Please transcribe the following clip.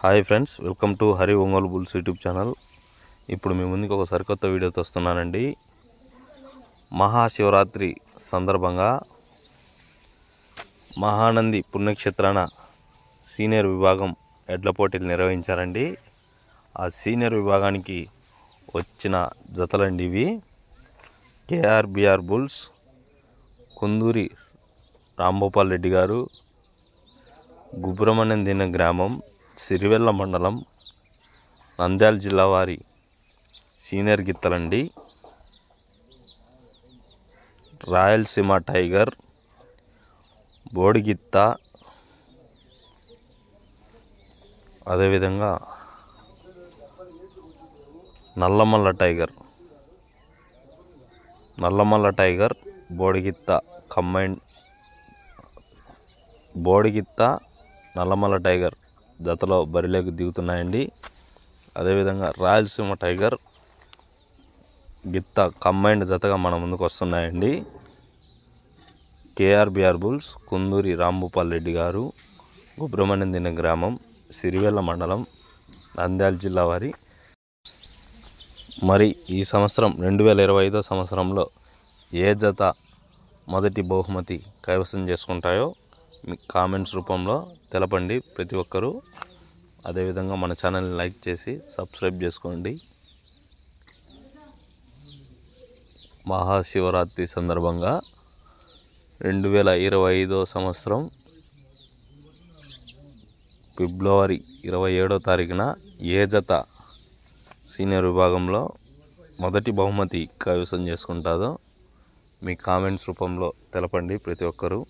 Hi friends, welcome to Hari Ongole bulls YouTube channel. ఇప్పుడు మీ ముందుకు ఒక సరికొత్త వీడియోతో వస్తున్నానండి. మహాశివరాత్రి సందర్భంగా మహానంది పుణ్యక్షేత్రాన సీనియర్ విభాగం ఎడ్ల పోటీలు నిర్వహించారండి. ఆ సీనియర్ విభాగానికి వచ్చిన జతలండి ఇవి. కేఆర్బిఆర్ బుల్స్, కుందూరి రాంభూపాల్ రెడ్డి గారు, గుబ్రమణ్యం గ్రామం, సిరివెల్ల మండలం, నంద్యాల జిల్లా వారి సీనియర్ గిత్తలండి. రాయలసీమ టైగర్, బోడిగిత్త, అదేవిధంగా నల్లమల్ల టైగర్, బోడిగిత్త కంబైండ్, బోడిగిత్త నల్లమల్ల టైగర్ జతలో బరిలోకి దిగుతున్నాయండి. అదేవిధంగా రాయలసీమ టైగర్ గిత్త కంబైండ్ జతగా మన ముందుకు వస్తున్నాయండి. కేఆర్బిఆర్ బుల్స్, కుందూరి రాంభూపాల్ రెడ్డి గారు, గుబ్రమణ్యం గ్రామం, సిరివెల్ల మండలం, నంద్యాల జిల్లా వారి. మరి ఈ సంవత్సరం 2025 సంవత్సరంలో ఏ జత మొదటి బహుమతి కైవసం చేసుకుంటాయో మీ కామెంట్స్ రూపంలో తెలపండి ప్రతి ఒక్కరూ. అదేవిధంగా మన ఛానల్ని లైక్ చేసి సబ్స్క్రైబ్ చేసుకోండి. మహాశివరాత్రి సందర్భంగా 2025 సంవత్సరం ఫిబ్రవరి 27వ తారీఖున ఏ జత సీనియర్ విభాగంలో మొదటి బహుమతి కైవసం చేసుకుంటుందో మీ కామెంట్స్ రూపంలో తెలపండి ప్రతి ఒక్కరూ.